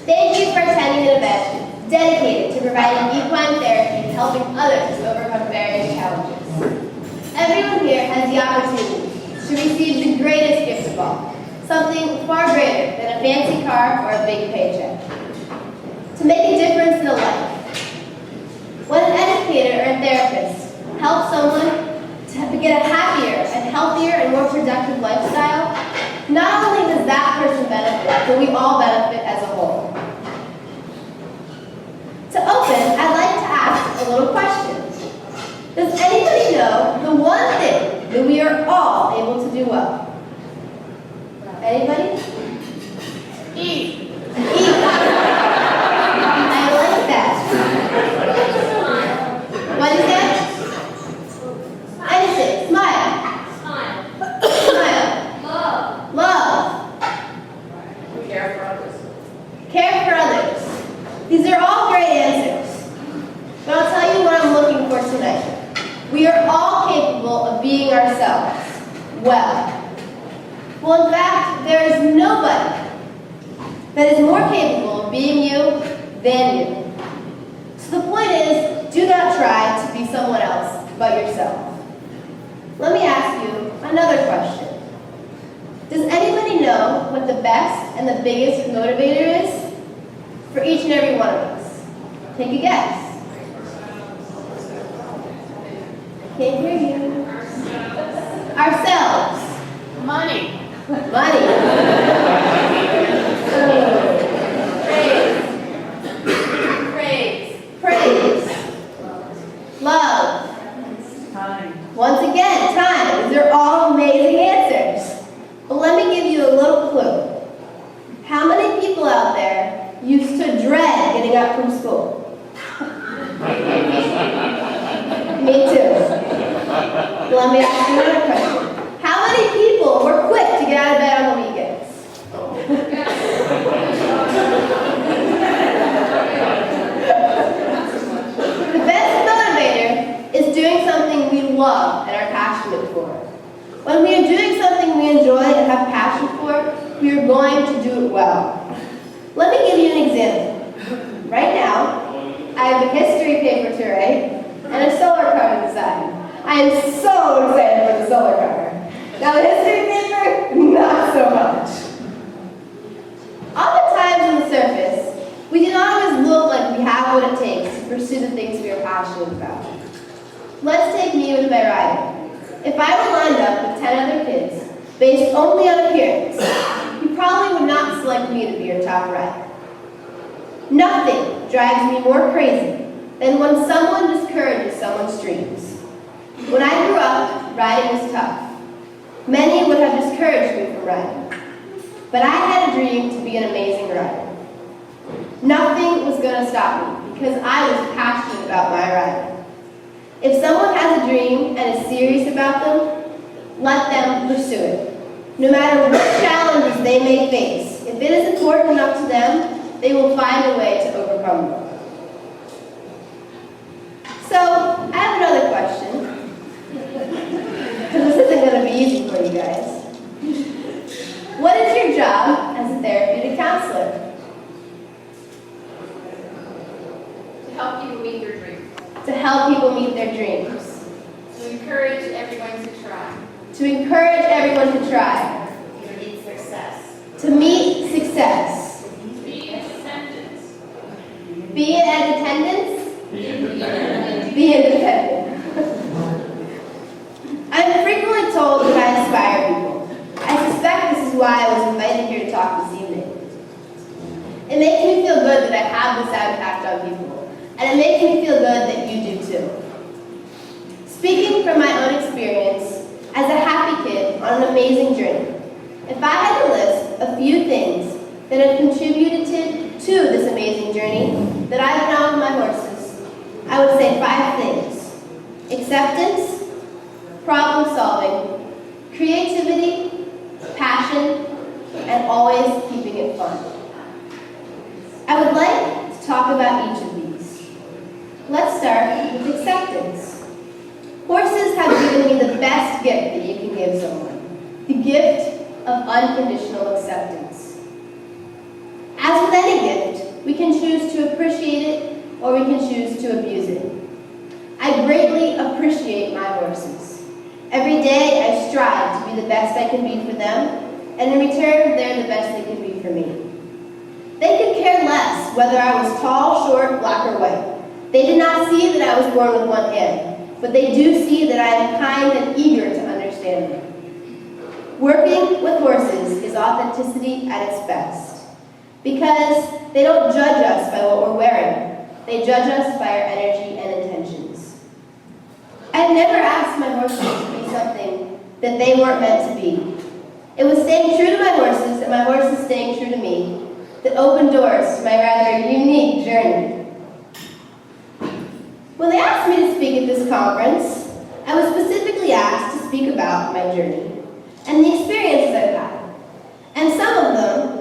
Thank you for attending an event dedicated to providing equine therapy and helping others overcome various challenges. Everyone here has the opportunity to receive the greatest gift of all, something far greater than a fancy car or a big paycheck. To make a difference in a life. When an educator or a therapist helps someone to get a happier and healthier and more productive lifestyle, not only does that person benefit, but we all benefit as a whole. To open, I'd like to ask a little question. Does anybody know the one thing that we are all able to do well? Anybody? Eat. Eat. I like that. What is that? Anything. Smile. Smile. Love. Love. Care for others. Care for others. These are all great answers. But I'll tell you what I'm looking for tonight. We are all capable of being ourselves well. Well, in fact, there is nobody that is more capable of being you than you. So the point is, do not try to be someone else but yourself. Let me ask you another question. Does anybody know what the best and the biggest motivator is for each and every one of us? Take a guess. Can't hear you. Ourselves. Money. Money. Praise. Praise. Love. Time. Once again, time. These are all amazing answers. But let me give you a little clue. How many people out there used to dread getting up from school? Me too. Let me ask you another question. How many people were quick to get out of bed on the weekends? The best motivator is doing something we love and are passionate for. When we are doing something we enjoy and have passion for, we are going to do it well. Let me give you an example. Right now, I have a history paper to write and a solar car to design. I am so excited for the solar car. Now the history paper, not so much. Oftentimes on the surface, we do not always look like we have what it takes to pursue the things we are passionate about. Let's take me with my riding. If I were lined up with 10 other kids, based only on appearance, you probably would not select me to be your top rider. Nothing drives me more crazy than when someone discourages someone's dreams. When I grew up, riding was tough. Many would have discouraged me from riding. But I had a dream to be an amazing rider. Nothing was going to stop me because I was passionate about my riding. If someone has a dream and is serious about them, let them pursue it. No matter what challenges they may face, if it is important enough to them, they will find a way to overcome them. So, I have another question. Because this isn't going to be easy for you guys. What is your job as a therapeutic counselor? To help people meet their dreams. To help people meet their dreams. To encourage everyone to try. To encourage everyone to try. To meet success. To meet success. To be in attendance. Be in attendance. Be independent. Be independent. I'm frequently told that I inspire people. I suspect this is why I was invited here to talk this evening. It makes me feel good that I have this impact on people, and it makes me feel good that you do too. Speaking from my own experience, as a happy kid on an amazing journey, if I had to list a few things that have contributed to this amazing journey that I've been on with my horses, I would say 5 things. Acceptance, problem solving, creativity, passion, and always keeping it fun. I would like to talk about each of these. Let's start with acceptance. Horses have given me the best gift that you can give someone, the gift of unconditional acceptance. As with any gift, We can choose to appreciate it, or we can choose to abuse it. I greatly appreciate my horses. Every day I strive to be the best I can be for them, and in return, they're the best they can be for me. They could care less whether I was tall, short, black, or white. They did not see that I was born with one hand, but they do see that I am kind and eager to understand them. Working with horses is authenticity at its best, because they don't judge us by what we're wearing. They judge us by our energy and intentions. I've never asked my horses to be something that they weren't meant to be. It was staying true to my horses and my horses staying true to me that opened doors to my rather unique journey. When they asked me to speak at this conference, I was specifically asked to speak about my journey and the experiences I've had. And some of them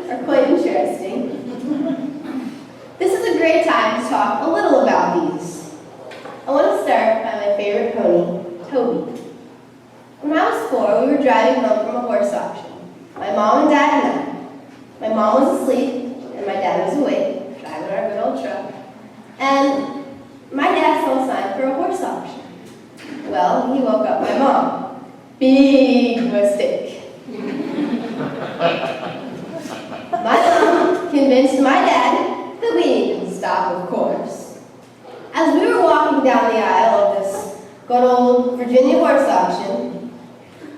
are quite interesting. This is a great time to talk a little about these. I want to start by my favorite pony, Toby. When I was 4, we were driving home from a horse auction. My mom and dad and I. My mom was asleep, and my dad was awake, driving our good old truck. And my dad saw a sign for a horse auction. Well, he woke up my mom. Big mistake. My mom convinced my dad that we needed to stop, of course. As we were walking down the aisle of this good old Virginia horse auction,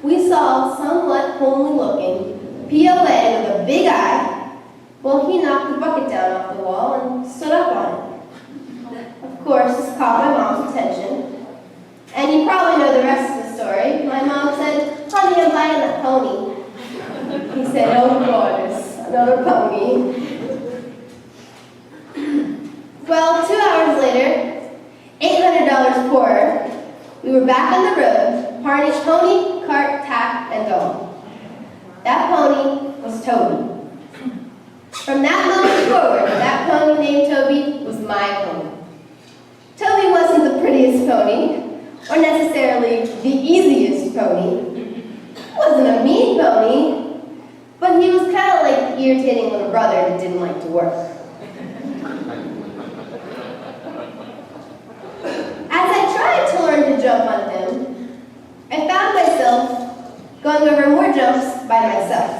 we saw a somewhat homely-looking POA with a big eye. Well, he knocked the bucket down off the wall and stood up on it. Of course, this caught my mom's attention. And you probably know the rest of the story. My mom said, "Honey, I'm buying that pony." He said, "Oh, goodness, another pony." Well, 2 hours later, $800 poorer, we were back on the road, harnessed pony, cart, tack, and all. That pony was Toby. From that moment forward, that pony named Toby was my pony. Toby wasn't the prettiest pony, or necessarily the easiest pony. He wasn't a mean pony, but he was kind of like the irritating little brother that didn't like to work. As I tried to learn to jump on him, I found myself going over more jumps by myself.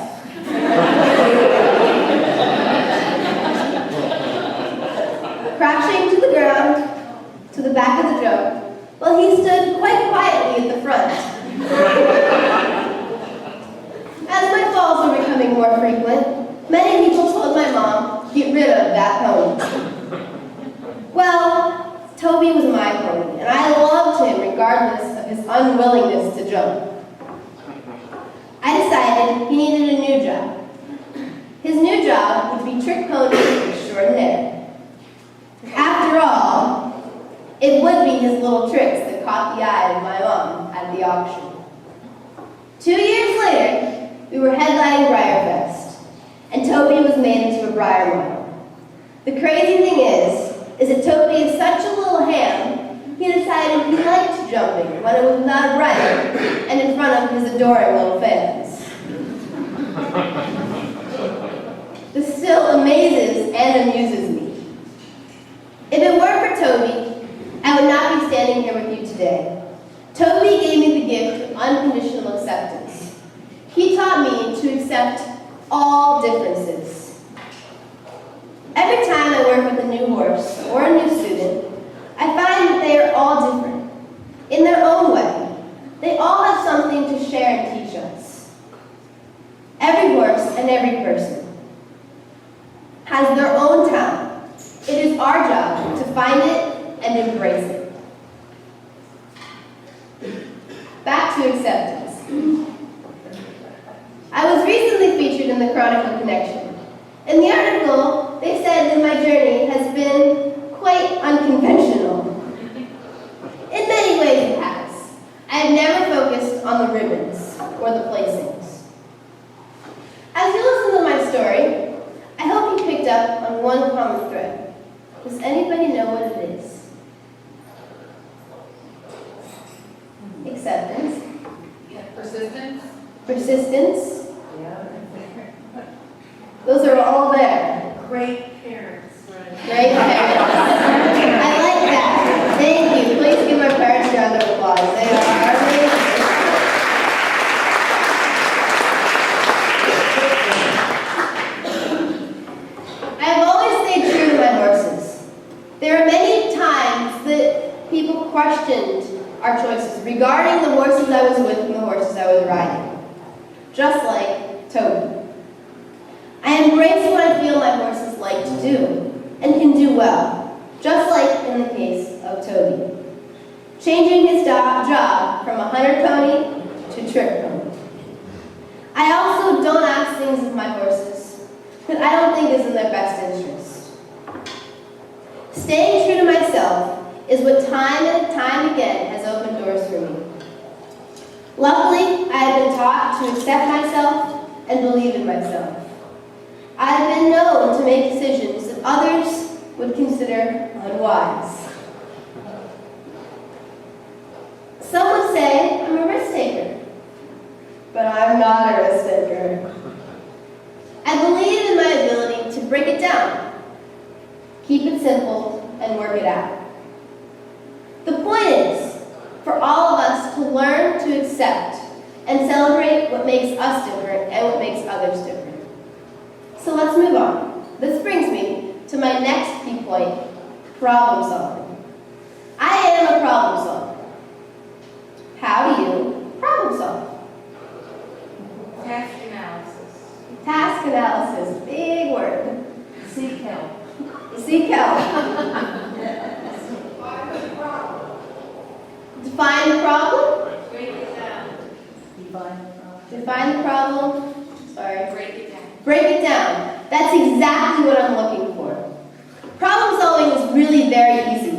Crashing to the ground, to the back of the jump, while he stood quite quietly at the front. As my falls were becoming more frequent, many people told my mom to get rid of that pony. Well, Toby was my pony, and I loved him regardless of his unwillingness to jump. I decided he needed a new job. His new job would be trick pony extraordinaire. After all, it would be his little tricks that caught the eye of my mom at the auction. 2 years later, we were headlining Briarfest, and Toby was made into a Briar model. The crazy thing is that Toby is such a little ham, he decided he liked jumping when it was not right and in front of his adoring little fans. This still amazes and amuses me. If it weren't for Toby, I would not be standing here with you today. Toby gave me the gift of unconditional acceptance. He taught me to accept all differences. Every time I work with a new horse or a new student, I find that they are all different. In their own way, they all have something to share and teach us. Every horse and every person has their own talent. It is our job to find it and embrace it. Back to acceptance. I was recently featured in the Chronicle Connection. In the article, they said that my journey has been quite unconventional. In many ways it has. I have never focused on the ribbons or the placings. As you listen to my story, I hope you picked up on one common thread. Does anybody know what it is? Acceptance. Persistence. Persistence. Those are all there. Great parents. Great parents. I like that. Thank you. Please give my parents a round of applause. They are amazing. I have always stayed true to my horses. There are many times that people questioned our choices regarding the horses I was with and the horses I was riding. Just like Toby. I embrace what I feel my horses like to do and can do well, just like in the case of Toby. Changing his job from a hunter pony to trick pony. I also don't ask things of my horses that I don't think is in their best interest. Staying true to myself is what time and time again has opened doors for me. Luckily, I have been taught to accept myself and believe in myself. I have been known to make decisions that others would consider unwise. Some would say I'm a risk taker, but I'm not a risk taker. I believe in my ability to break it down, keep it simple, and work it out. The point is for all of us to learn to accept and celebrate what makes us different and what makes others different. So let's move on. This brings me to my next key point, problem solving. I am a problem solver. How do you problem solve? Task analysis. Task analysis, big word. Seek help. Seek help. Define the problem. Break it down. Define the problem. Sorry. Break it down. Break it down. That's exactly what I'm looking for. Problem solving is really very easy.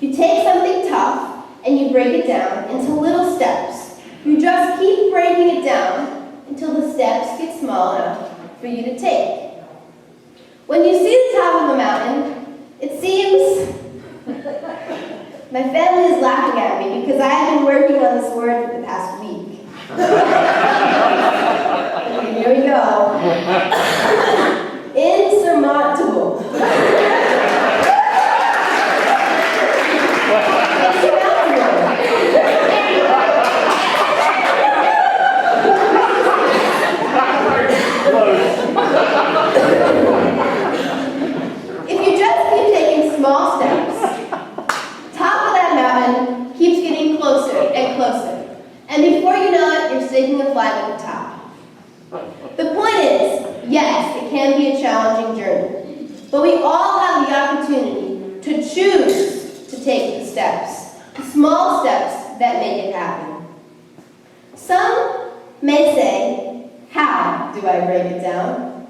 You take something tough and you break it down into little steps. You just keep breaking it down until the steps get small enough for you to take. When you see the top of a mountain, it seems... My family is laughing at me because I have been working on this word for the past week. Okay, here we go. Insurmountable. If you just keep taking small steps, top of that mountain keeps getting closer and closer. And before you know it, you're staking a flag at the top. The point is, yes, it can be a challenging journey, but we all have the opportunity to choose to take the steps, the small steps that make it happen. Some may say, how do I break it down?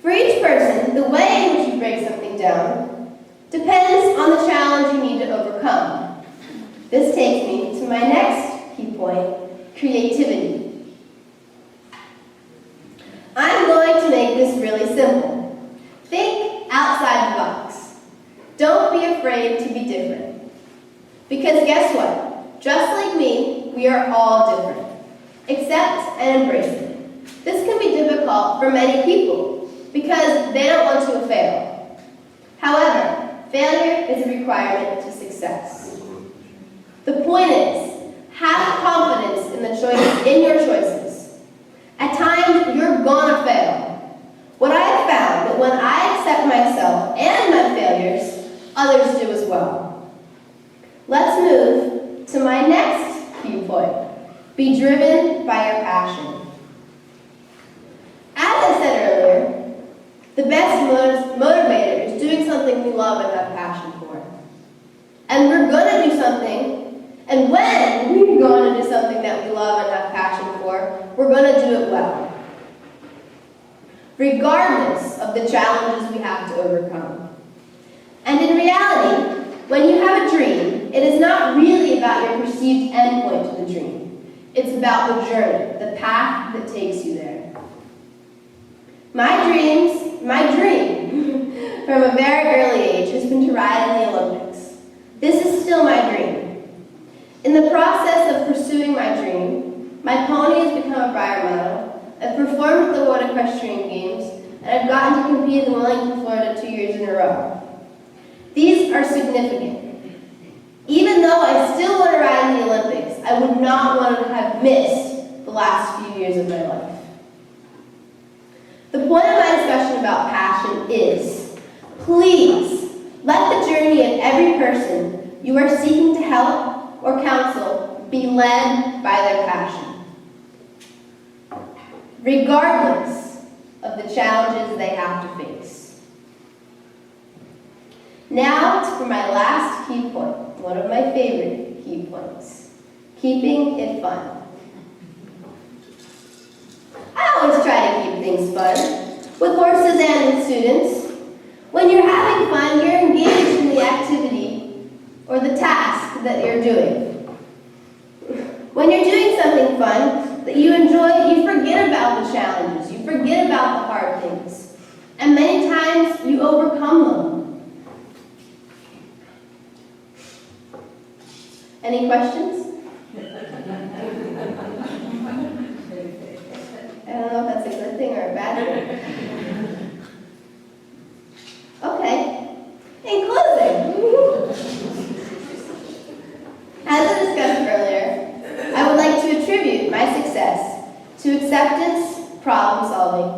For each person, the way in which you break something down depends on the challenge you need to overcome. This takes me to my next key point, creativity. I'm going to make this really simple. Think outside the box. Don't be afraid to be different. Because guess what? Just like me, we are all different. Accept and embrace it. This can be difficult for many people because they don't want to fail. However, failure is a requirement to success. The point is, have confidence in the choices, in your choices. At times, you're gonna fail. What I have found that when I accept myself and my failures, others do as well. Let's move to my next key point. Be driven by your passion. As I said earlier, the best motivator is doing something we love and have passion for. And we're gonna do something, and when we're gonna do something that we love and have passion for, we're gonna do it well. Regardless of the challenges we have to overcome. And in reality, when you have a dream, it is not really about your perceived endpoint to the dream. It's about the journey, the path that takes you there. My dream from a very early age has been to ride in the Olympics. This is still my dream. In the process of pursuing my dream, my pony has become a Briar Medal. I've performed at the World Equestrian Games, and I've gotten to compete in Wellington, Florida 2 years in a row. These are significant. Even though I still want to ride in the Olympics, I would not want to have missed the last few years of my life. The point of my discussion about passion is, please let the journey of every person you are seeking to help or counsel be led by their passion, regardless of the challenges they have to face. Now for my last key point, one of my favorite key points, keeping it fun. I always try to keep things fun, with horses and with students. When you're having fun, you're engaged in the activity or the task that you're doing. When you're doing something fun that you enjoy, you forget about the challenges, you forget about the hard things, and many times you overcome them. Any questions? I don't know if that's a good thing or a bad thing. Okay. In closing, as I discussed earlier, I would like to attribute my success to acceptance, problem solving,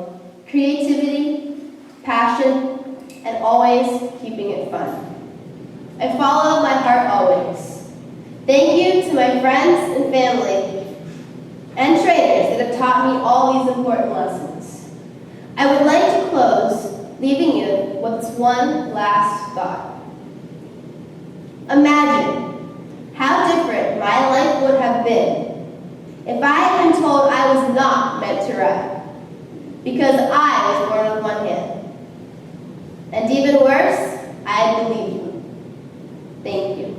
creativity, passion, and always keeping it fun. I follow my heart always. Thank you to my friends and family and trainers that have taught me all these important lessons. I would like to close leaving you with this one last thought. Imagine how different my life would have been if I had been told I was not meant to ride, because I was born with one hand. And even worse, I believed you. Thank you.